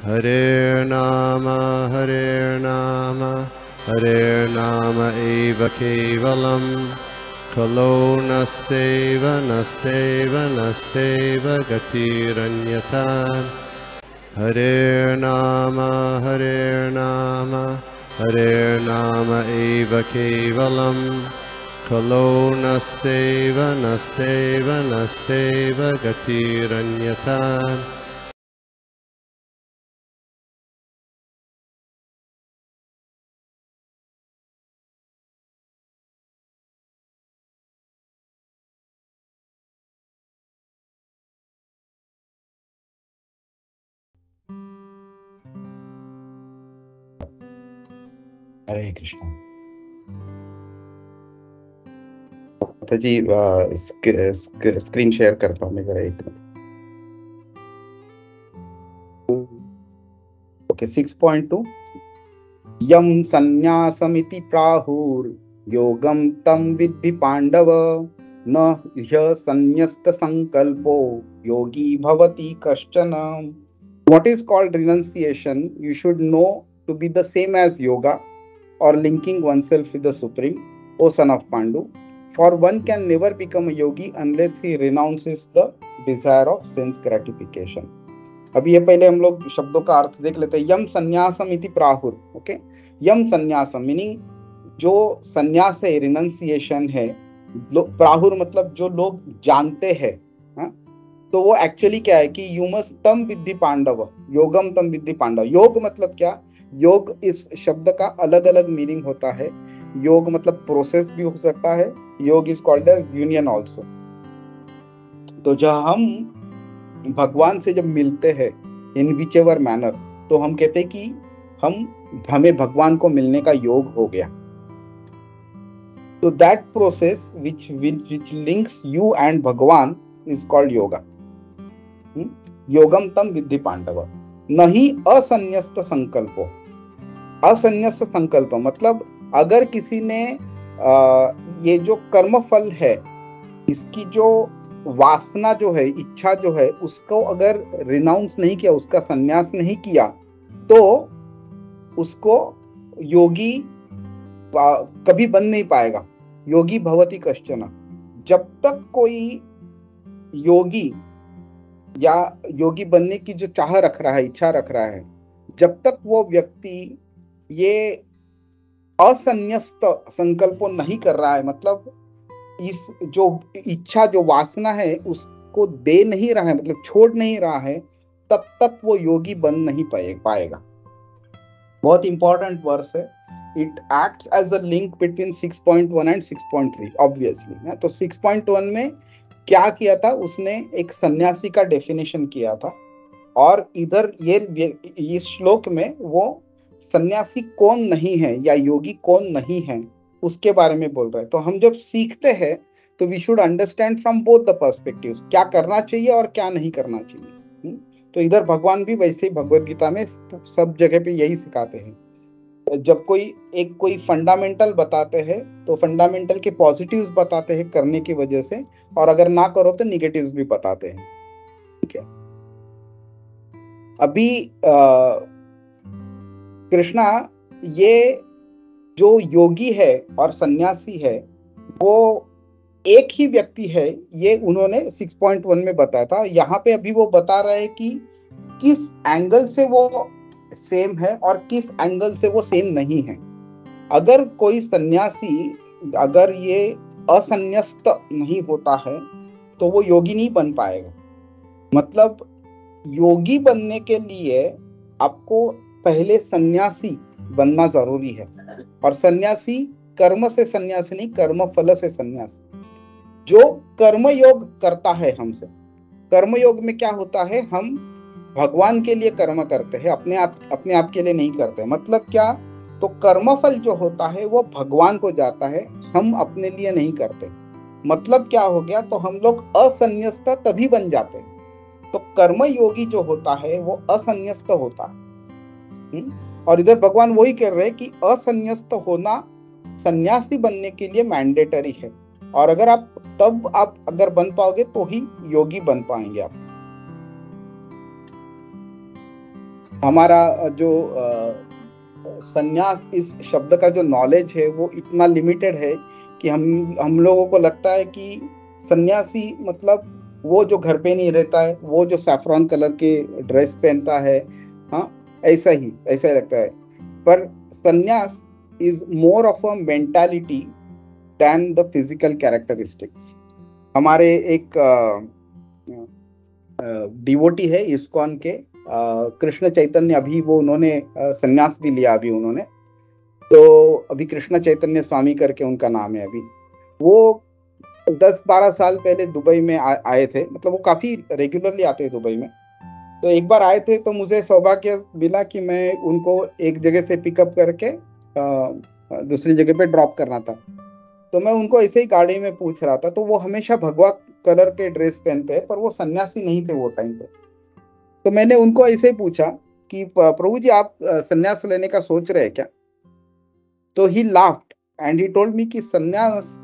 हरे नाम एव केवलम् खलो नस्तेव नस्तेव नस्तेव गतिरन्यथा हरे नाम एव केवलम् खलो नस्तेव नस्तेव नस्तेव गतिरन्यथा हरे कृष्णा। जी स्क्रीन शेयर करता हूँ मैं जरा एक मिनट। ओके 6.2 यम संन्यासमिति प्राहुर योगम तम विद्धि पांडव न ह्य संन्यस्त संकल्पो योगी भवति कश्चन। What is called renunciation you should know to be the same as yoga or linking oneself with the supreme, O son of Pandu. For one can never become a yogi unless he renounces the desire of sense gratification. अभी ये पहले हम लोग शब्दों का अर्थ देख लेते हैं। यम संन्यासम इति प्राहुर। ओके, यम संन्यासम मीनिंग जो संन्यास है, रिनंसिएशन है। प्राहुर मतलब जो लोग जानते हैं। तो वो एक्चुअली क्या है कि यू मस्ट तम विद्धि पांडव योगम तम विद्धि पांडव। योग मतलब क्या? योग इस शब्द का अलग अलग मीनिंग होता है। योग मतलब प्रोसेस भी हो सकता है। Yoga is called as union also. तो जब हम भगवान से जब मिलते हैं इन विच एवर मैनर, तो हम कहते हैं कि हमें भगवान को मिलने का योग हो गया। तो that process which links you and भगवान इज कॉल्ड योगा। योगम तम विद्धि पांडव नहीं असन्यस्त संकल्पो। असन्यस्त संकल्प मतलब अगर किसी ने ये जो कर्म फल है, इसकी जो वासना जो है, इच्छा जो है, उसको अगर रिनाउंस नहीं किया, उसका संन्यास नहीं किया, तो उसको योगी कभी बन नहीं पाएगा। योगी भवति कश्चन। जब तक कोई योगी या योगी बनने की जो चाह रख रहा है, इच्छा रख रहा है, जब तक वो व्यक्ति ये असन्यस्त संकल्प नहीं कर रहा है, मतलब इस जो इच्छा, जो वासना है, उसको दे नहीं रहा है, मतलब छोड़ नहीं रहा है, तब तक वो योगी बन नहीं पाएगा। बहुत इंपॉर्टेंट वर्स है। It acts as a link between 6.1 and 6.3 obviously. तो 6.1 में क्या किया था उसने? एक सन्यासी का डेफिनेशन किया था, और इधर ये इस श्लोक में वो सन्यासी कौन नहीं है या योगी कौन नहीं है उसके बारे में बोल रहा है। तो हम जब सीखते हैं तो we should understand from both the perspectives, क्या करना चाहिए और क्या नहीं करना चाहिए। तो इधर भगवान भी वैसे ही भगवत गीता में सब जगह पे यही सिखाते हैं। जब कोई फंडामेंटल बताते हैं तो फंडामेंटल के पॉजिटिव्स बताते हैं करने की वजह से, और अगर ना करो तो निगेटिव्स भी बताते हैं। ठीक है। अभी कृष्णा ये जो योगी है और सन्यासी है वो एक ही व्यक्ति है, ये उन्होंने 6.1 में बताया था। यहाँ पे अभी वो बता रहे हैं कि किस एंगल से वो सेम है और किस एंगल से वो सेम नहीं है। अगर कोई सन्यासी अगर ये असन्यस्त नहीं होता है तो वो योगी नहीं बन पाएगा। मतलब योगी बनने के लिए आपको पहले सन्यासी बनना जरूरी है, और सन्यासी कर्म से सन्यासी नहीं, कर्म फल से सन्यासी। जो कर्म योग करता है हमसे, कर्म योग में क्या होता है, हम भगवान के लिए कर्म करते हैं, अपने आप के लिए नहीं करते। मतलब क्या? तो कर्मफल जो होता है वो भगवान को जाता है, हम अपने लिए नहीं करते। मतलब क्या हो गया? तो हम लोग असन्यस्त तभी बन जाते हैं। तो कर्म योगी जो होता है वो असन्यस्त होता है। और इधर भगवान वही कह रहे हैं कि असन्यस्त होना सन्यासी बनने के लिए मैंडेटरी है, और अगर आप अगर बन पाओगे तो ही योगी बन पाएंगे आप। हमारा जो संन्यास इस शब्द का जो नॉलेज है वो इतना लिमिटेड है कि हम लोगों को लगता है कि सन्यासी मतलब वो जो घर पे नहीं रहता है, वो जो सैफरॉन कलर के ड्रेस पहनता है, हाँ, ऐसा ही लगता है। पर sannyas is more of a mentality than the physical characteristics. हमारे एक डिवोटी है इस्कॉन के, कृष्ण चैतन्य, अभी वो उन्होंने संन्यास भी लिया अभी उन्होंने, तो अभी कृष्ण चैतन्य स्वामी करके उनका नाम है। अभी वो 10-12 साल पहले दुबई में आए थे, मतलब वो काफी रेगुलरली आते हैं दुबई में। तो एक बार आए थे तो मुझे सौभाग्य मिला कि मैं उनको एक जगह से पिकअप करके दूसरी जगह पे ड्रॉप करना था। तो मैं उनको ऐसे ही गाड़ी में पूछ रहा था, तो वो हमेशा भगवा कलर के ड्रेस पहनते हैं, पर वो सन्यासी नहीं थे वो टाइम पे। तो मैंने उनको ऐसे ही पूछा कि प्रभु जी आप सन्यास लेने का सोच रहे हैं क्या? तो ही laughed and he told me कि सन्यास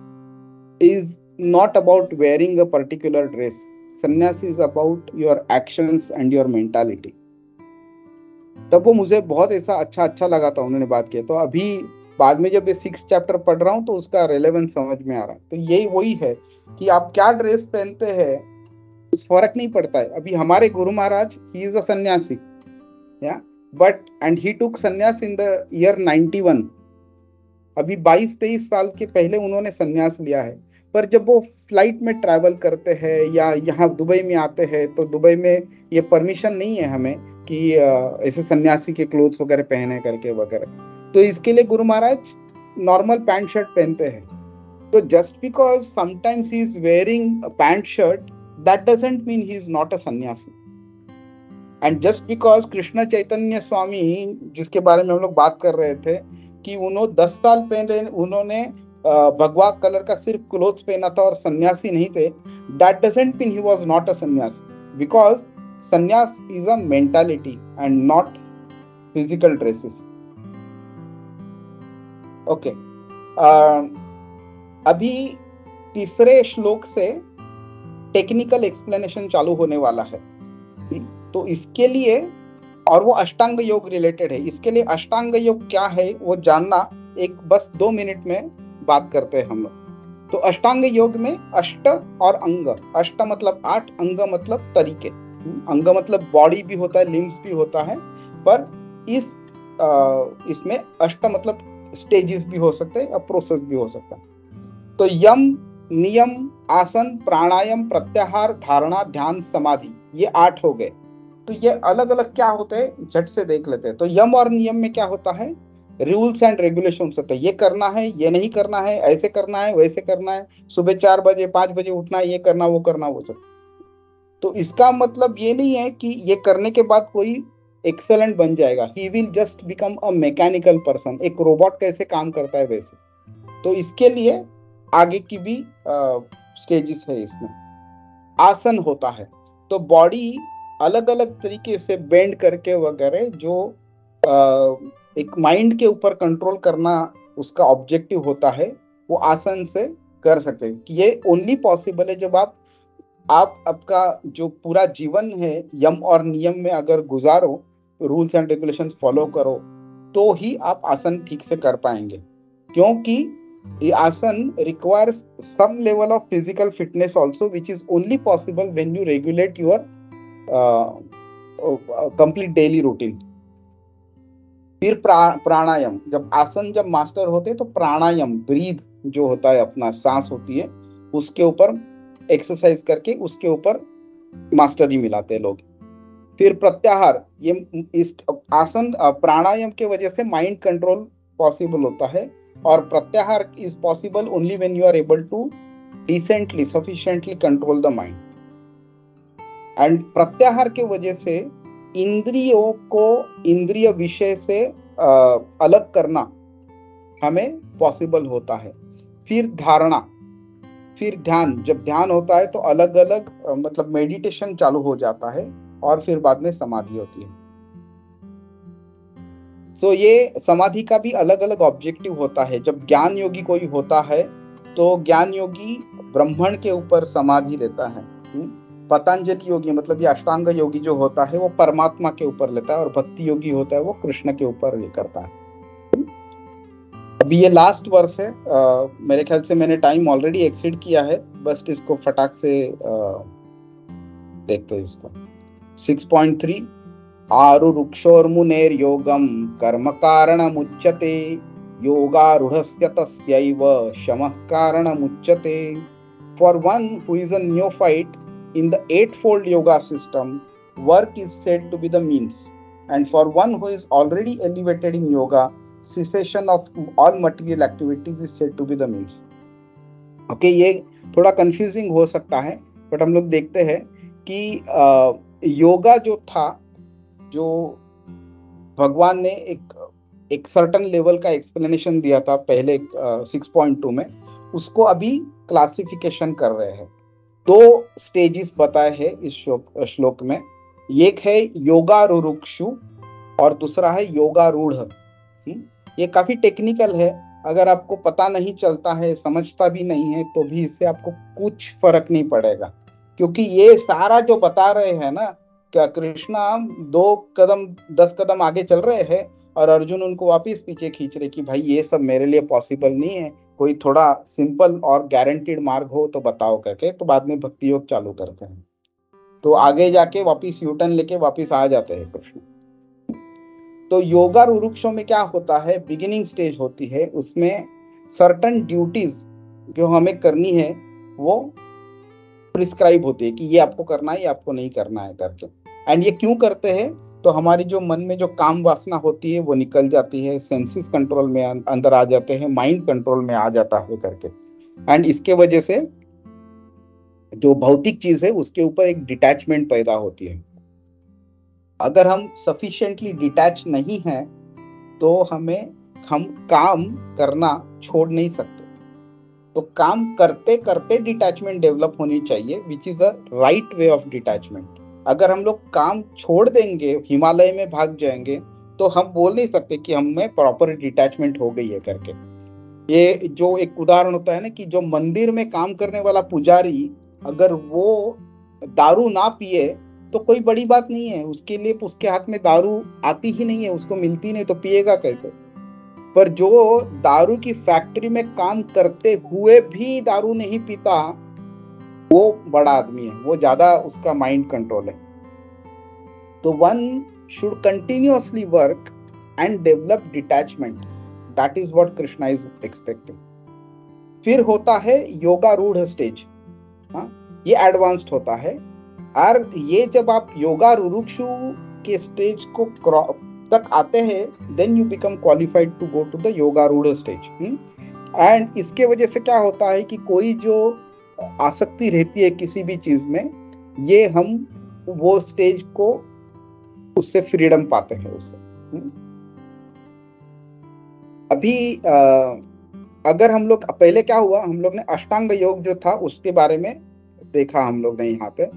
is not about wearing a particular dress. Sannyas is about your actions and your mentality. तब वो मुझे बहुत ऐसा अच्छा लगा था उन्होंने बात किया। तो अभी बाद में जब ये 6th चैप्टर पढ़ रहा हूँ तो उसका रेलेवेंस समझ में आ रहा है। तो यही वही है कि आप क्या ड्रेस पहनते हैं फर्क नहीं पड़ता है। अभी हमारे Guru Maharaj he is a सन्यासी, या बट एंड ही टुक सन्यास इन द ईयर 91। अभी 22-23 साल के पहले उन्होंने सन्यास लिया है। पर जब वो फ्लाइट में ट्रैवल करते हैं या यहाँ दुबई में आते हैं तो दुबई में ये परमिशन नहीं है हमें कि ऐसे सन्यासी के क्लोथ्स वगैरह पहने करके वगैरह। तो इसके लिए Guru Maharaj normal pant shirt पहनते हैं। तो just because sometimes he is wearing pant shirt, that doesn't mean he is not a सन्यासी। And just because Krishna Chaitanya स्वामी जिसके बारे में हम लोग बात कर रहे थे कि उन्होंने 10 साल पहले उन्होंने भगवा कलर का सिर्फ क्लोथ्स पहना था और सन्यासी नहीं थे, that doesn't mean he was not a सन्यासी, बिकॉज सन्यास is a mentality and not physical dresses. Okay, अभी तीसरे श्लोक से टेक्निकल एक्सप्लेनेशन चालू होने वाला है। तो इसके लिए, और वो अष्टांग योग रिलेटेड है, इसके लिए अष्टांग योग क्या है वो जानना एक बस 2 मिनट में बात करते हैं हम लोग। तो अष्टांग योग में अष्ट और अंग, अष्ट मतलब 8, अंग मतलब तरीके। अंग मतलब बॉडी भी होता है, लिम्स भी होता है, पर इसमें अष्ट मतलब स्टेजेस भी हो सकते हैं और प्रोसेस भी हो सकता है। तो यम, नियम, आसन, प्राणायाम, प्रत्याहार, धारणा, ध्यान, समाधि, ये 8 हो गए। तो ये अलग अलग क्या होते हैं झट से देख लेते हैं। तो यम और नियम में क्या होता है, रूल्स एंड रेगुलेशंस होते हैं। ये करना है, ये नहीं करना है, ऐसे करना है, वैसे करना है, सुबह 4 बजे 5 बजे उठना है, ये करना वो करना वो सब। तो इसका मतलब ये नहीं है कि ये करने के बाद कोई एक्सेलेंट बन जाएगा, he will just become a mechanical person, एक रोबोट कैसे काम करता है वैसे। तो इसके लिए आगे की भी स्टेजेस है इसमें। आसन होता है तो बॉडी अलग अलग तरीके से बेंड करके वगैरह जो एक माइंड के ऊपर कंट्रोल करना उसका ऑब्जेक्टिव होता है, वो आसन से कर सकते हैं। ये ओनली पॉसिबल है जब आप आपका जो पूरा जीवन है यम और नियम में अगर गुजारो, रूल्स एंड रेगुलेशंस फॉलो करो, तो ही आप आसन ठीक से कर पाएंगे। क्योंकि ये asana requires some level of physical fitness also, which is only possible when you regulate your complete daily routine. फिर प्राणायाम, जब आसन जब मास्टर होते हैं तो प्राणायाम, ब्रीथ जो होता है अपना सांस होती है, उसके ऊपर एक्सरसाइज करके उसके ऊपर मास्टरी मिलाते हैं लोग। फिर प्रत्याहार, ये इस आसन प्राणायाम के वजह से माइंड कंट्रोल पॉसिबल होता है, और pratyahara is possible only when you are able to decently sufficiently control the mind. And pratyahara के वजह से इंद्रियों को इंद्रिय विषय से अलग करना हमें पॉसिबल होता है। फिर धारणा, फिर ध्यान, जब ध्यान होता है तो अलग अलग मतलब मेडिटेशन चालू हो जाता है, और फिर बाद में समाधि होती है। सो ये समाधि का भी अलग अलग ऑब्जेक्टिव होता है। जब ज्ञान योगी कोई होता है तो ज्ञान योगी ब्रह्मण के ऊपर समाधि लेता है, पतंजलि योगी मतलब ये अष्टांग योगी जो होता है वो परमात्मा के ऊपर लेता है, और भक्ति योगी होता है वो कृष्ण के ऊपर ये करता है। अभी ये लास्ट वर्स है, मेरे ख्याल से मैंने टाइम ऑलरेडी एक्सीड किया है, बस इसको फटाक से देखते हैं इसको। 6.3 आरुरुक्षोर्मुनेर योगम कर्म कारणमुच्यते योगारूढ़स्य तस्यैव शमः कारणमुच्यते। For one who is a neophyte in the eightfold yoga system, work is said to be the means, and for one who is already elevated in yoga, cessation of all material activities is said to be the means. Okay, ये थोड़ा confusing हो सकता है, but हम लोग देखते हैं कि योगा जो था, जो भगवान ने एक सर्टन लेवल का एक्सप्लेनेशन दिया था पहले 6.2 में, उसको अभी क्लासिफिकेशन कर रहे हैं। 2 स्टेजेस बताए हैं इस श्लोक में, एक है योगारुरुक्षु और दूसरा है योगारूढ़। ये काफी टेक्निकल है, अगर आपको पता नहीं चलता है, समझता भी नहीं है, तो भी इससे आपको कुछ फर्क नहीं पड़ेगा, क्योंकि ये सारा जो बता रहे हैं ना, क्या कृष्णा 2 कदम 10 कदम आगे चल रहे हैं और अर्जुन उनको वापस पीछे खींच रहे कि भाई ये सब मेरे लिए पॉसिबल नहीं है, कोई थोड़ा सिंपल और गारंटीड मार्ग हो तो बताओ करके, तो बाद में भक्ति योग चालू करते हैं, तो आगे जाके वापस यूटर्न लेके वापस आ जाते हैं कृष्ण। तो योगा रुरुक्षों में क्या होता है, बिगिनिंग स्टेज होती है, उसमें सर्टन ड्यूटीज जो हमें करनी है वो प्रिस्क्राइब होती है कि ये आपको करना है, ये आपको नहीं करना है करके। एंड ये क्यों करते हैं, तो हमारी जो मन में जो काम वासना होती है वो निकल जाती है, सेंसेस कंट्रोल में अंदर आ जाते हैं, माइंड कंट्रोल में आ जाता है करके। एंड इसके वजह से जो भौतिक चीज है उसके ऊपर एक डिटैचमेंट पैदा होती है। अगर हम सफिशिएंटली डिटैच नहीं हैं तो हम काम करना छोड़ नहीं सकते। तो काम करते करते डिटैचमेंट डेवलप होनी चाहिए, which is a right way of detachment. अगर हम लोग काम छोड़ देंगे, हिमालय में भाग जाएंगे, तो हम बोल नहीं सकते कि हमें प्रॉपर डिटैचमेंट हो गई है करके। ये जो एक उदाहरण होता है ना कि जो मंदिर में काम करने वाला पुजारी अगर वो दारू ना पिए तो कोई बड़ी बात नहीं है, उसके लिए उसके हाथ में दारू आती ही नहीं है, उसको मिलती नहीं, तो पिएगा कैसे। पर जो दारू की फैक्ट्री में काम करते हुए भी दारू नहीं पीता, वो बड़ा आदमी है, वो ज्यादा उसका माइंड कंट्रोल है। तो one should continuously work and develop detachment, that is what Krishna is expecting. फिर होता है योगारूढ़ स्टेज, ये एडवांस्ड होता है। और ये जब आप योगारुरुक्षु के स्टेज को तक आते हैं, then you become qualified to go to the योगारूढ़ स्टेज। एंड इसके वजह से क्या होता है कि कोई जो आसक्ति रहती है किसी भी चीज में, ये हम वो स्टेज को उससे फ्रीडम पाते हैं उससे। अभी अगर हम लोग पहले क्या हुआ, हम लोग ने अष्टांग योग जो था उसके बारे में देखा हम लोग ने यहाँ पे,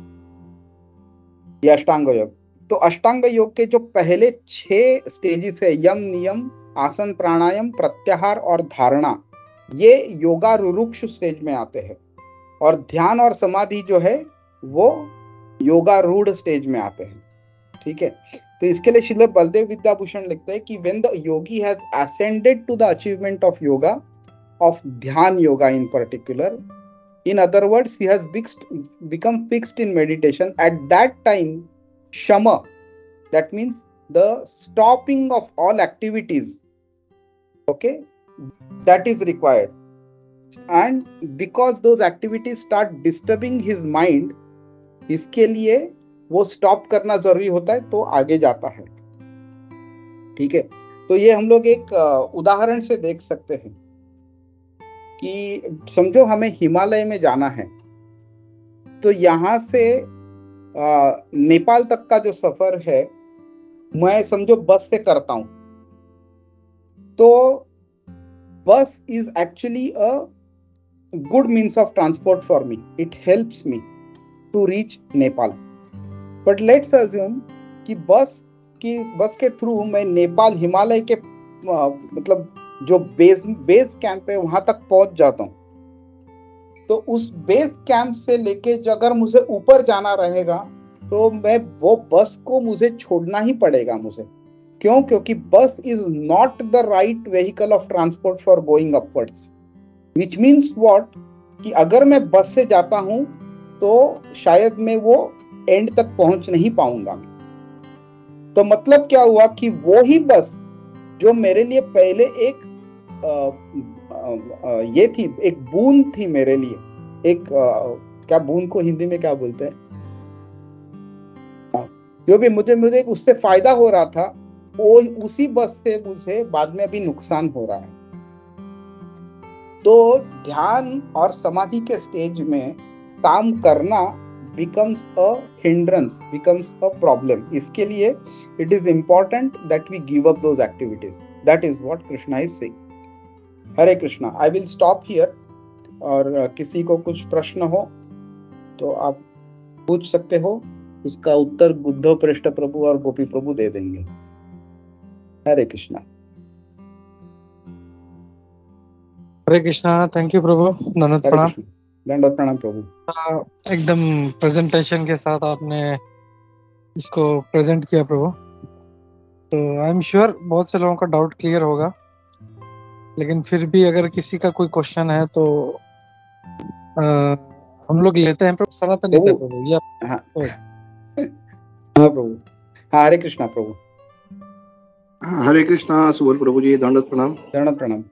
ये अष्टांग योग। तो अष्टांग योग के जो पहले 6 स्टेजेस है, यम, नियम, आसन, प्राणायाम, प्रत्याहार और धारणा, ये योगारुरुक्ष स्टेज में आते हैं। और ध्यान और समाधि जो है वो योगारूढ़ स्टेज में आते हैं। ठीक है, तो इसके लिए श्रील बलदेव विद्याभूषण लिखते हैं कि when the yogi has ascended to the achievement of yoga, of dhyana yoga in particular, in other words he has become fixed in meditation, at that time shama, that means the stopping of all activities, okay, that is required. And because those activities start disturbing his mind, इसके लिए वो stop करना जरूरी होता है, तो आगे जाता है। ठीक है, तो ये हम लोग एक उदाहरण से देख सकते हैं कि समझो हमें हिमालय में जाना है, तो यहाँ से नेपाल तक का जो सफर है मैं समझो बस से करता हूं, तो bus is actually a good means of transport for me, it helps me to reach Nepal. But let's assume कि बस के थ्रू मैं नेपाल हिमालय के मतलब जो बेस कैंप है वहां तक पहुंच जाता हूं, तो उस बेस कैंप से लेके जो अगर मुझे ऊपर जाना रहेगा तो मैं वो बस को मुझे छोड़ना ही पड़ेगा मुझे। क्यों? क्योंकि बस is not the right vehicle of transport for going upwards, which means what, कि अगर मैं बस से जाता हूं तो शायद मैं वो एंड तक पहुंच नहीं पाऊंगा। तो मतलब क्या हुआ कि वो ही बस जो मेरे लिए पहले एक ये थी, एक बूंद थी मेरे लिए, एक क्या बूंद को हिंदी में क्या बोलते हैं, जो भी मुझे उससे फायदा हो रहा था, वो उसी बस से मुझे बाद में अभी नुकसान हो रहा है। तो ध्यान और समाधि के स्टेज में काम करना becomes a hindrance, becomes a problem. इसके लिए it is important that we give up those activities. That is what Krishna is saying. Hare Krishna. I will stop here. और किसी को कुछ प्रश्न हो तो आप पूछ सकते हो, उसका उत्तर उद्धव पृष्ठ प्रभु और गोपी प्रभु दे देंगे। हरे कृष्णा। हरे कृष्णा। थैंक यू प्रभु। दंडवत हरे प्रणाम। कृष्णा। दंडवत प्रणाम प्रभु। एकदम प्रेजेंटेशन के साथ आपने इसको प्रेजेंट किया प्रभु, तो आई एम श्योर बहुत से लोगों का डाउट क्लियर होगा, लेकिन फिर भी अगर किसी का कोई क्वेश्चन है तो हम लोग लेते हैं। प्रभु सनातन लेते हैं प्रभु। या हाँ प्रभु। हाँ हरे कृष्णा प्रभु। हरे कृष्णा सुबोध प्रभु जी, दंडवत प्रणाम। दंडवत प्रणाम।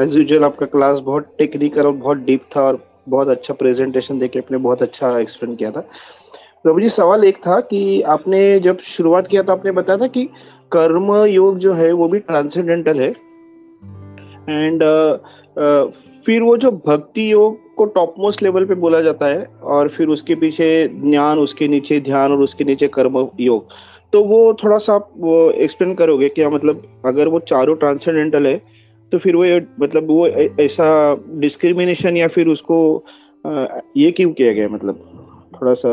एज यूजुअल आपका क्लास बहुत टेक्निकल और बहुत डीप था और बहुत अच्छा प्रेजेंटेशन देके आपने बहुत अच्छा एक्सप्लेन किया था। प्रभु जी सवाल एक था कि आपने जब शुरुआत किया था आपने बताया था कि कर्म योग जो है वो भी ट्रांसेंडेंटल है, एंड फिर वो जो भक्ति योग को टॉप मोस्ट लेवल पे बोला जाता है, और फिर उसके पीछे ज्ञान, उसके नीचे ध्यान और उसके नीचे कर्म योग। तो वो थोड़ा सा आप वो एक्सप्लेन करोगे क्या? मतलब अगर वो चारों ट्रांसेंडेंटल है तो फिर वो मतलब वो ऐसा डिस्क्रिमिनेशन या फिर उसको ये क्यों किया गया? मतलब थोड़ा सा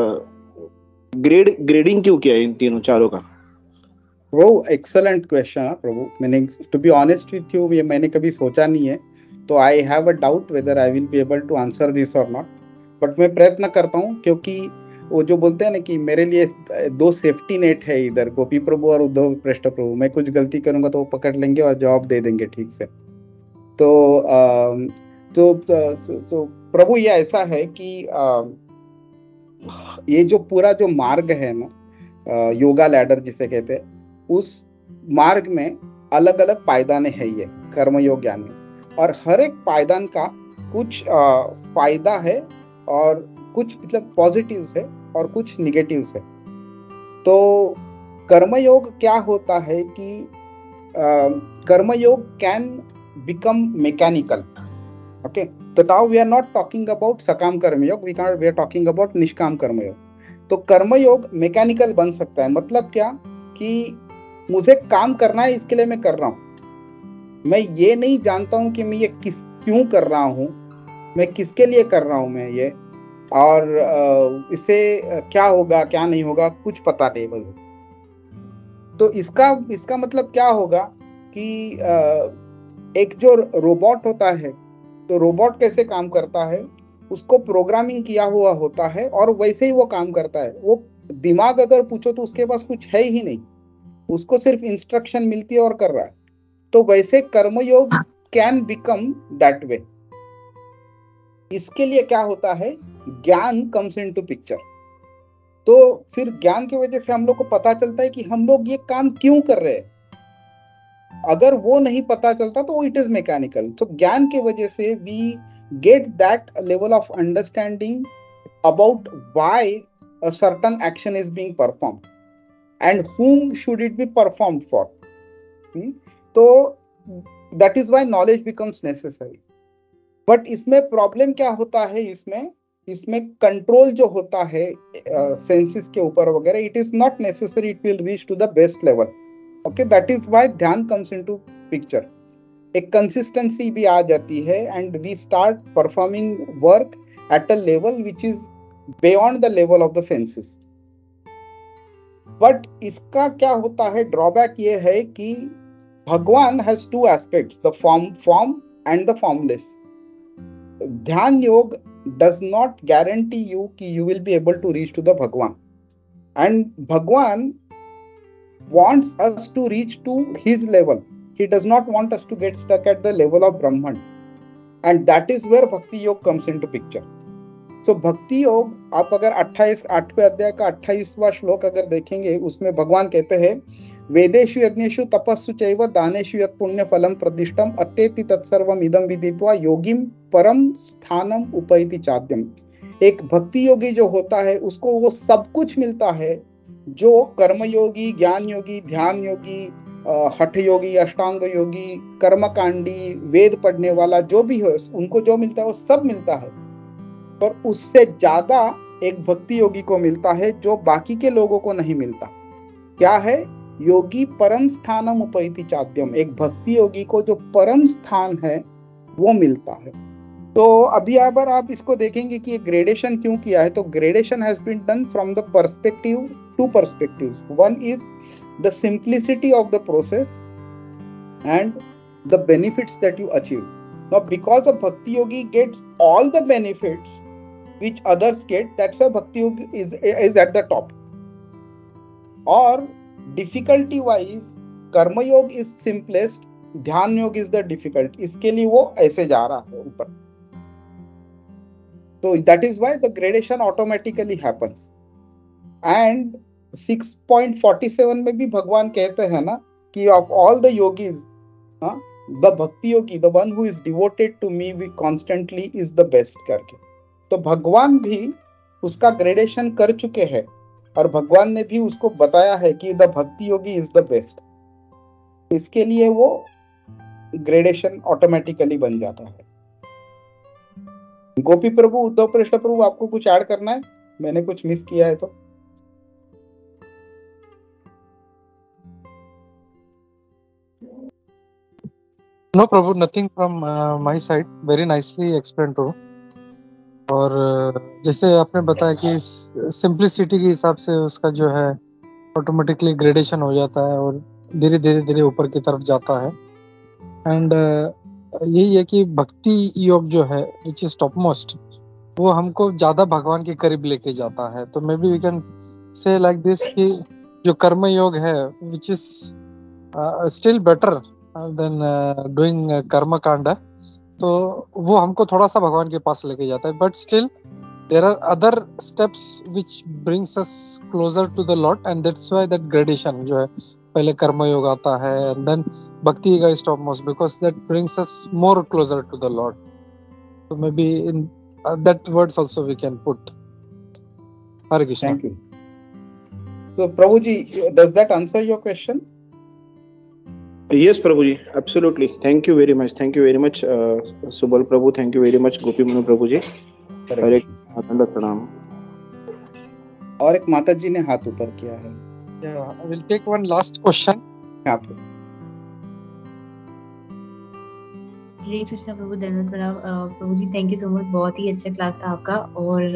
ग्रेडिंग क्यों किया इन तीनों चारों का? वो एक्सलेंट क्वेश्चन है प्रभु। मैंने to be honest with you, ये मैंने कभी सोचा नहीं है, तो I have a doubt whether I will be able to answer this or not, but मैं प्रयत्न करता हूँ। क्योंकि वो जो बोलते हैं ना कि मेरे लिए दो सेफ्टी नेट है इधर, गोपी प्रभु और उद्धव पृष्ठ प्रभु। मैं कुछ गलती करूंगा तो वो पकड़ लेंगे और जवाब दे देंगे ठीक से। तो प्रभु ये ऐसा है कि ये जो पूरा जो मार्ग है ना, योगा लैडर जिसे कहते हैं, उस मार्ग में अलग अलग पायदाने हैं ये कर्मयोग ज्ञान में, और हर एक पायदान का कुछ फायदा है और कुछ मतलब पॉजिटिव्स है और कुछ निगेटिव्स है। तो कर्मयोग क्या होता है कि karmayoga can become mechanical. Okay, तो now we are not talking about sakam karmayoga, we are talking about निष्काम कर्मयोग। तो कर्मयोग मैकेनिकल बन सकता है। मतलब क्या कि मुझे काम करना है, इसके लिए मैं कर रहा हूं। मैं ये नहीं जानता हूं कि मैं ये क्यों कर रहा हूं, मैं किसके लिए कर रहा हूं मैं ये, और इससे क्या होगा क्या नहीं होगा कुछ पता नहीं मुझे। तो इसका मतलब क्या होगा कि एक जो रोबोट होता है, तो रोबोट कैसे काम करता है, उसको प्रोग्रामिंग किया हुआ होता है और वैसे ही वो काम करता है। वो दिमाग अगर पूछो तो उसके पास कुछ है ही नहीं, उसको सिर्फ इंस्ट्रक्शन मिलती है और कर रहा है। तो वैसे कर्मयोग कैन बिकम दैट वे। इसके लिए क्या होता है, ज्ञान कम्स इनटू पिक्चर। तो फिर ज्ञान की वजह से हम लोग को पता चलता है कि हम लोग ये काम क्यों कर रहे हैं। अगर वो नहीं पता चलता तो इट इज मैकेनिकल। तो ज्ञान की वजह से we get that level of understanding about why a certain action is being performed and whom should it be performed for. तो that is why knowledge becomes necessary. but इसमें problem क्या होता है, इसमें कंट्रोल जो होता है सेंसेस के ऊपर वगैरह, it is not necessary, it will reach to the best level. Okay, that is why dhyana comes into picture. एक कंसिस्टेंसी भी आ जाती है and we start performing work at a level which is beyond the level of the senses. But इसका क्या होता है, drawback ये है कि Bhagwan has two aspects, the form and the formless. Dhyana yoga does not guarantee you कि you will be able to reach to the Bhagwan. And Bhagwan wants us to reach to his level. He does not want us to get stuck at the level of Brahman. And that is where Bhakti Yoga comes into picture. So Bhakti Yoga, आप अगर 8वें अध्याय का 28वां श्लोक अगर देखेंगे, उसमें भगवान कहते हैं वेदेषु यज्ञेषु तपस्सु चैव दानेषु यत् पुण्य फलम प्रदिष्टम अत्येति तत्सर्वम इदं विदित्वा योगिम परम स्थानम उपैति चाद्यम। एक भक्ति योगी जो होता है उसको वो सब कुछ मिलता है जो कर्म योगी, ज्ञान योगी, ध्यान योगी, हठ योगी, अष्टांग योगी, कर्मकांडी, वेद पढ़ने वाला जो भी हो, उनको जो मिलता है वो सब मिलता है। पर उससे ज्यादा एक भक्ति योगी को मिलता है जो बाकी के लोगों को नहीं मिलता। क्या है? योगी परम स्थानम उपैति चाद्यम। एक भक्ति योगी को जो परम स्थान है वो मिलता है। तो अभी अगर आप इसको देखेंगे कि ये ग्रेडेशन क्यों किया है, तो gradation has been done from the perspective, to perspectives. One is the simplicity of the process and the benefits that you achieve. Now because a bhakti yogi gets all the benefits which others get, that's why bhakti yogi is at the top. Or difficulty wise कर्म योग is simplest, ध्यान योग is the difficult, इसके लिए वो ऐसे जा रहा है ऊपर। So that is why the gradation automatically happens. And 6.47 में भी भगवान कहते हैं ना कि of all the yogis, the bhakti yogi, the one who is devoted to me constantly is the best करके। तो भगवान भी उसका ग्रेडेशन कर चुके हैं और भगवान ने भी उसको बताया है कि द भक्ति योगी इज द बेस्ट। इसके लिए वो ग्रेडेशन ऑटोमेटिकली बन जाता है। गोपी प्रभु, उद्धव कृष्ण प्रभु, आपको कुछ ऐड करना है? मैंने कुछ मिस किया है तो? No Prabhu, nothing from my side. Very nicely explained Prabhu. और जैसे आपने बताया कि सिंप्लिसिटी के हिसाब से उसका जो है ऑटोमेटिकली ग्रेडेशन हो जाता है और धीरे धीरे ऊपर की तरफ जाता है। एंड यही है कि भक्ति योग जो है विच इज टॉप मोस्ट, वो हमको ज्यादा भगवान के करीब लेके जाता है। तो maybe we can say like this कि जो कर्म योग है which is still better than doing karma kanda, तो वो हमको थोड़ा सा भगवान के पास लेके जाता है। But still there are other steps which brings us closer to the lord, and that's why that gradation जो है, पहले कर्म योग आता है and then bhakti yoga is topmost because that brings us more closer to the lord. तो maybe in that words also we can put. Hare Krishna. Thank you. तो Prabhu ji, does that answer your question? Yes, Prabhuji, absolutely. Thank you very much. Thank you very much, Subal Prabhu. Thank you very much, Gopi Manu Prabhu जी। हरे कृष्ण, प्रणाम। और एक माता जी ने हाथ ऊपर किया है। I will take one last question. आप हरे कृष्णा प्रभु, धन्यवाद प्रणाम। प्रभु जी थैंक यू सो मच, बहुत ही अच्छा क्लास था आपका। और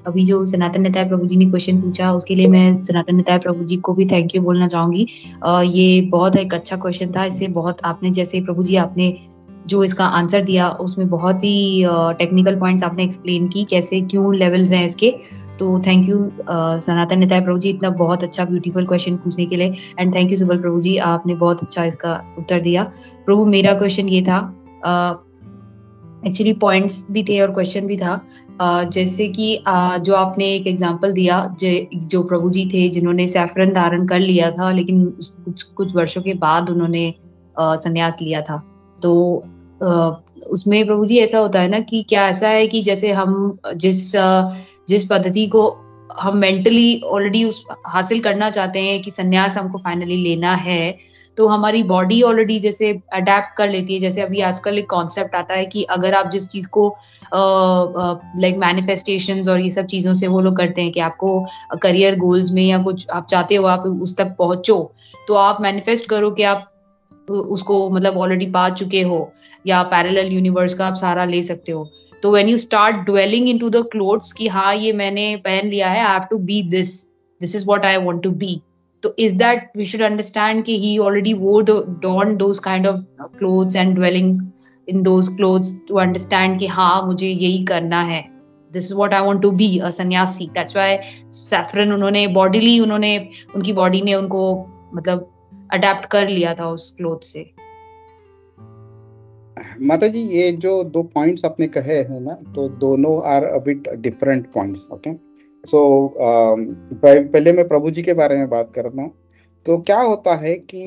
अभी जो सनातन निताय प्रभु जी ने क्वेश्चन पूछा उसके लिए मैं सनातन निताय प्रभु जी को भी थैंक यू बोलना चाहूंगी। ये बहुत एक अच्छा क्वेश्चन था। इससे बहुत आपने, जैसे प्रभु जी आपने जो इसका आंसर दिया उसमें बहुत ही टेक्निकल पॉइंट्स आपने एक्सप्लेन की, कैसे क्यों लेवल्स हैं इसके। तो थैंक यू सनातन निताय प्रभु जी, इतना बहुत अच्छा ब्यूटीफुल क्वेश्चन पूछने के लिए। एंड थैंक यू सुबल प्रभु जी, आपने बहुत अच्छा इसका उत्तर दिया। प्रभु मेरा क्वेश्चन ये था, एक्चुअली पॉइंट्स भी थे और क्वेश्चन भी था। जैसे कि जो आपने एक एग्जांपल दिया, जो प्रभु जी थे जिन्होंने सैफरन धारण कर लिया था लेकिन कुछ वर्षों के बाद उन्होंने संन्यास लिया था। तो उसमें प्रभु जी ऐसा होता है ना कि क्या ऐसा है कि जैसे हम जिस पद्धति को हम मेंटली ऑलरेडी उस हासिल करना चाहते हैं कि संन्यास हमको फाइनली लेना है, तो हमारी बॉडी ऑलरेडी जैसे अडेप्ट कर लेती है। जैसे अभी आजकल एक कॉन्सेप्ट आता है कि अगर आप जिस चीज को लाइक मैनिफेस्टेशंस और ये सब चीजों से वो लोग करते हैं कि आपको करियर गोल्स में या कुछ आप चाहते हो आप उस तक पहुंचो, तो आप मैनिफेस्ट करो कि आप उसको मतलब ऑलरेडी पा चुके हो, या पैरेलल यूनिवर्स का आप सहारा ले सकते हो। तो when you start dwelling into the clothes कि हाँ ये मैंने पहन लिया है, I have to be this is what I want to be, तो is that we should understand कि he already donned those kind of clothes and dwelling in those clothes to understand कि हाँ मुझे यही करना है। this is what I want to be, a sannyasi. That's why saffron उन्होंने उनकी body ने उनको मतलब अडेप्ट कर लिया था उस क्लोथ से। माता जी, ये जो 2 पॉइंट्स आपने कहे हैं ना, तो दोनों are a bit different points. Okay, so पहले मैं प्रभु जी के बारे में बात करता हूँ। तो क्या होता है कि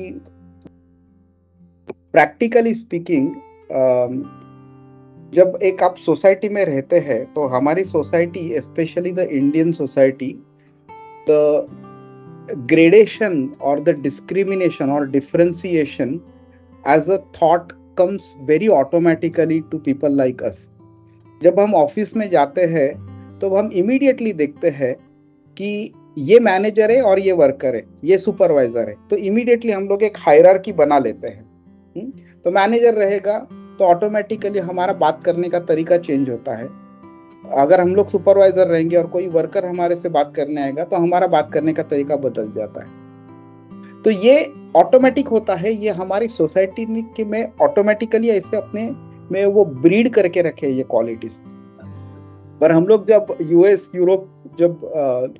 प्रैक्टिकली स्पीकिंग, जब एक आप सोसाइटी में रहते हैं, तो हमारी society, specially the Indian society, the gradation or the discrimination or differentiation as a thought comes very automatically to people like us. जब हम ऑफिस में जाते हैं तो हम इमीडिएटली देखते हैं कि ये मैनेजर है और ये वर्कर है, ये सुपरवाइजर है, तो इमीडिएटली हम लोग एक हायरार्की बना लेते हैं। तो मैनेजर रहेगा तो ऑटोमेटिकली हमारा बात करने का तरीका चेंज होता है। अगर हम लोग सुपरवाइजर रहेंगे और कोई वर्कर हमारे से बात करने आएगा तो हमारा बात करने का तरीका बदल जाता है। तो ये ऑटोमेटिक होता है, ये हमारी सोसाइटी में ऑटोमेटिकली ऐसे अपने में वो ब्रीड करके रखे ये क्वालिटीज। पर हम लोग जब यूएस यूरोप जब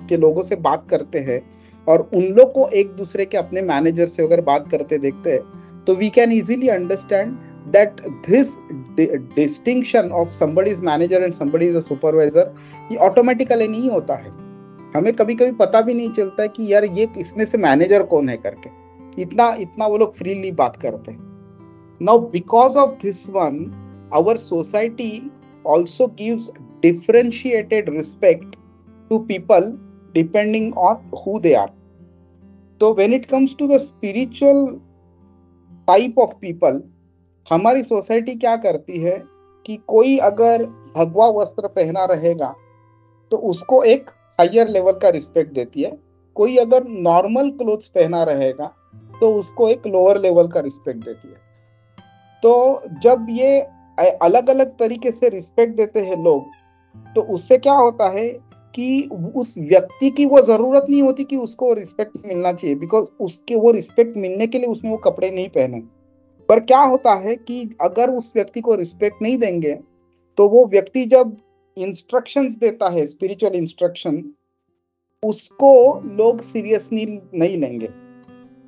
के लोगों से बात करते हैं और उन लोग को एक दूसरे के अपने मैनेजर से अगर बात करते देखते हैं, तो we can easily understand that this distinction of somebody's manager and somebody is a supervisor ये ऑटोमेटिकली नहीं होता है। हमें कभी कभी पता भी नहीं चलता है कि यार ये इसमें से मैनेजर कौन है करके, इतना वो लोग फ्रीली बात करते हैं। Now because of this one, our society also gives differentiated respect to people depending on who they are. तो when it comes to the spiritual type of people, हमारी सोसाइटी क्या करती है कि कोई अगर भगवा वस्त्र पहना रहेगा तो उसको एक हायर लेवल का रिस्पेक्ट देती है, कोई अगर नॉर्मल क्लोथ्स पहना रहेगा तो उसको एक लोअर लेवल का रिस्पेक्ट देती है। तो जब ये अलग अलग तरीके से रिस्पेक्ट देते हैं लोग, तो उससे क्या होता है कि उस व्यक्ति की वो जरूरत नहीं होती कि उसको रिस्पेक्ट मिलना चाहिए, बिकॉज उसके वो रिस्पेक्ट मिलने के लिए उसने वो कपड़े नहीं पहने। पर क्या होता है कि अगर उस व्यक्ति को रिस्पेक्ट नहीं देंगे तो वो व्यक्ति जब इंस्ट्रक्शंस देता है, स्पिरिचुअल इंस्ट्रक्शन, उसको लोग सीरियसली नहीं लेंगे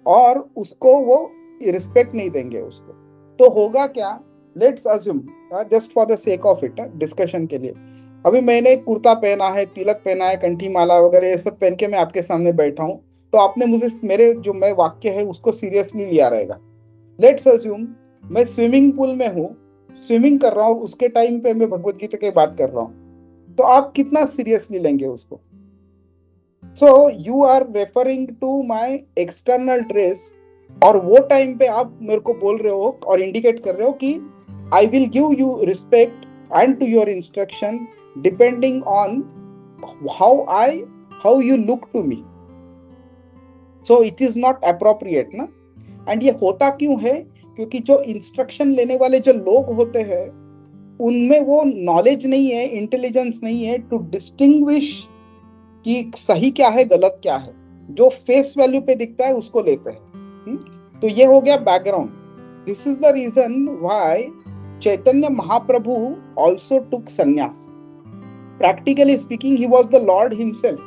और उसको वो रिस्पेक्ट नहीं देंगे उसको। तो होगा क्या, let's assume just for the sake of it, discussion के लिए, अभी मैंने कुर्ता पहना है, तिलक पहना है, कंठी माला वगैरह ये सब पहन के मैं आपके सामने बैठा हूँ, तो आपने मुझे मेरे जो मैं वाक्य है उसको सीरियसली लिया रहेगा। लेट्स अज्यूम मैं स्विमिंग पूल में हूँ, स्विमिंग कर रहा हूँ, उसके टाइम पे मैं भगवत गीता की बात कर रहा हूँ, तो आप कितना सीरियसली लेंगे उसको? So you are referring to my external dress, और वो टाइम पे आप मेरे को बोल रहे हो और इंडिकेट कर रहे हो कि I will give you respect and to your instruction depending on how you look to me. So it is not appropriate ना। एंड ये होता क्यों है? क्योंकि जो इंस्ट्रक्शन लेने वाले जो लोग होते हैं उनमें वो नॉलेज नहीं है, इंटेलिजेंस नहीं है टू डिस्टिंग्विश कि सही क्या है गलत क्या है। जो फेस वैल्यू पे दिखता है उसको लेते हैं। तो ये हो गया background. This is the reason why Chaitanya Mahaprabhu also took sannyas. Practically speaking, he was the Lord himself.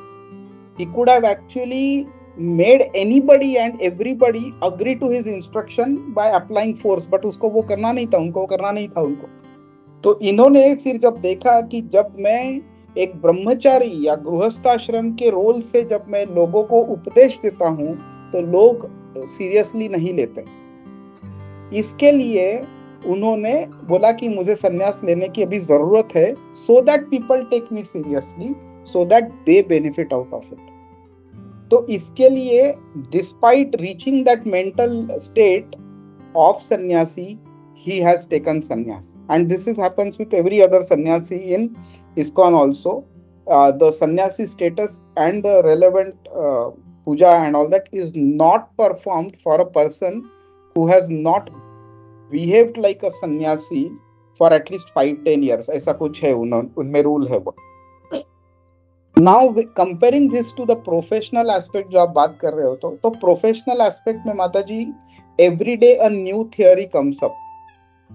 He could have actually made anybody and everybody agree to his instruction by applying force, but उसको वो करना नहीं था, उनको करना नहीं था उनको। तो इन्होंने फिर जब देखा कि जब मैं एक ब्रह्मचारी या गृहस्थाश्रम के रोल से जब मैं लोगों को उपदेश देता हूँ तो लोग सीरियसली नहीं लेते, इसके लिए उन्होंने बोला कि मुझे संन्यास लेने की अभी जरूरत है, so that people take me seriously, so that they benefit out of it. तो इसके लिए despite reaching that mental state of sannyasi, he has taken sannyas, and this is happens with every other sannyasi in ISKCON also. The sannyasi status and the relevant puja and all that is not performed for a person who has not behaved like a sannyasi for at least 5-10 years. ऐसा कुछ है उनमें rule है वो। Now comparing this to the professional aspect जो आप बात कर रहे हो, तो professional aspect में माता जी every day a new theory comes up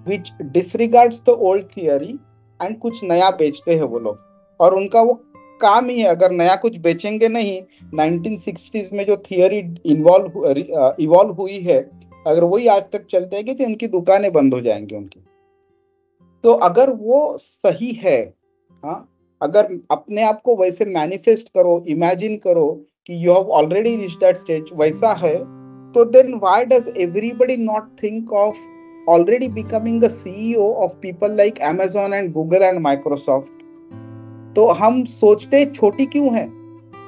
which disregards the old theory and कुछ नया बेचते हैं वो लोग। और उनका वो काम ही है, अगर नया कुछ बेचेंगे नहीं, 1960s में जो थियरी इवॉल्व हुई है, अगर वही आज तक चलते हैं तो उनकी दुकानें बंद हो जाएंगी उनकी। तो अगर वो सही है, हाँ, अगर अपने आप को वैसे मैनिफेस्ट करो, इमेजिन करो कि you have already reach that stage, वैसा है, तो then why does everybody not think of already becoming a CEO of people like Amazon and Google and Microsoft? तो हम सोचते छोटी क्यों है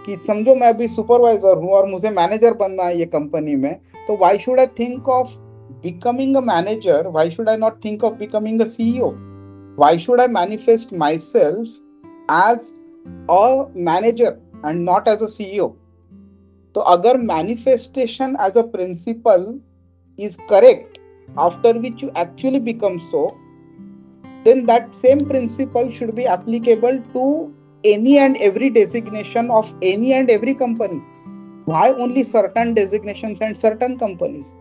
कि समझो मैं अभी सुपरवाइजर हूं और मुझे मैनेजर बनना है ये कंपनी में, तो why should I think of becoming a manager? Why should I not think of becoming a CEO? Why should I manifest myself as a manager and not as a CEO? तो अगर manifestation as a principle is correct, after which you actually become so, then that same principle should be applicable to any and every designation of any and every company. Why only certain designations and certain companies?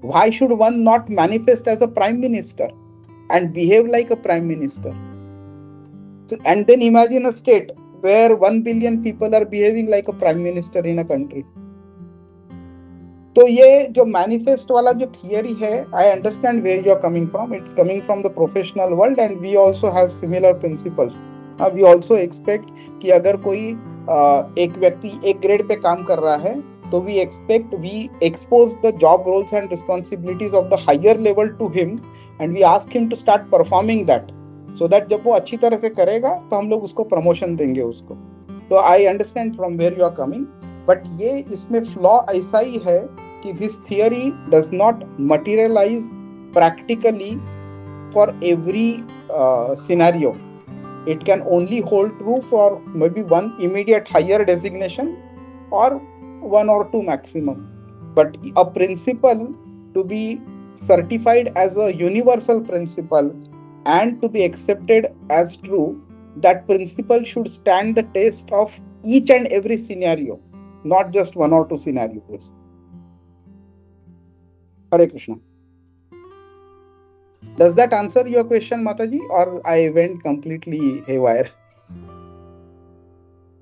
Why should one not manifest as a prime minister and behave like a prime minister? So, and then imagine a state where 1 billion people are behaving like a prime minister in a country. तो ये जो manifest वाला जो theory है, I understand where you are coming from, it's coming from the professional world and we also have similar principles. We also expect कि अगर कोई एक व्यक्ति एक ग्रेड पे काम कर रहा है, तो we expose the job roles and responsibilities of the higher level to him and we ask him to start performing that, so that जब वो अच्छी तरह से करेगा तो हम लोग उसको प्रमोशन देंगे उसको। तो I understand from where you are coming, but ये इसमें फ्लॉ ऐसा ही है कि this theory does not materialize practically for every scenario. It can only hold true for maybe one immediate higher designation or one or two maximum. But a principle to be certified as a universal principle and to be accepted as true, that principle should stand the test of each and every scenario, not just one or two scenarios. Hare Krishna. Does that answer your question, Mataji, or I went completely haywire?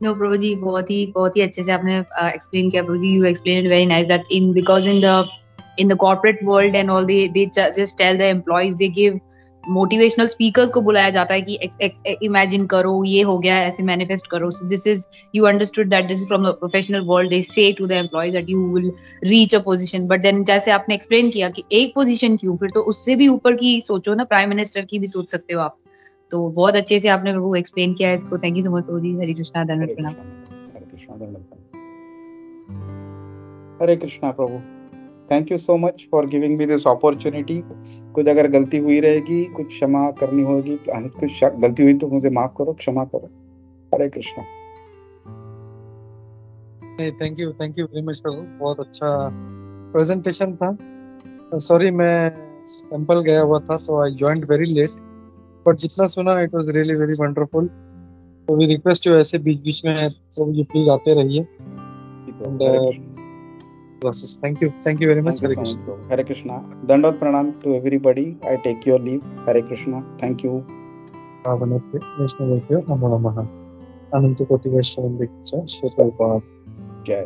No, Prabhuji, बहुत ही अच्छे से आपने explain किया, Prabhuji. You explained very nice that because in the corporate world and all, they just tell the employees, they give motivational speakers को बुलाया जाता है कि इमेजिन करो, ये हो गया, ऐसे मैनिफेस्ट करो. So this is, you understood that this is from the professional world. They say to the employees that you will reach a position. But then जैसे आपने एक्सप्लेन किया कि एक पोजीशन क्यों, फिर तो उससे भी ऊपर की सोचो ना, प्राइम मिनिस्टर की भी सोच सकते हो आप. तो बहुत अच्छे से आपने प्रभु एक्सप्लेन किया है इसको. Thank you so much Prabhu ji. Hare Krishna, धन्यवाद, प्रणाम. हरे कृष्णा, धन्यवाद. Hare Krishna Prabhu. Thank you so much for giving me this opportunity. कुछ अगर गलती हुई रहेगी, कुछ क्षमा करनी होगी, कुछ गलती हुई तो मुझे माफ करो, क्षमा करो. Hare Krishna. Thank you very much Prabhu. बहुत अच्छा प्रेजेंटेशन था. सॉरी मैं टेंपल गया हुआ था तो I joined very late, but जितना सुना it was really very wonderful. तो वी रिक्वेस्ट यू ऐसे बीच बीच में प्रभु जी प्लीज आते रहिए. Thank you very much. Hare Krishna. Hare Krishna. Dandavad pranam to everybody. I take your leave. Hare Krishna. Thank you. Avanate Vishnu Namo Namaha. Ananta Koti Vaishnav Dikcha Shri Prabhupada. Jai.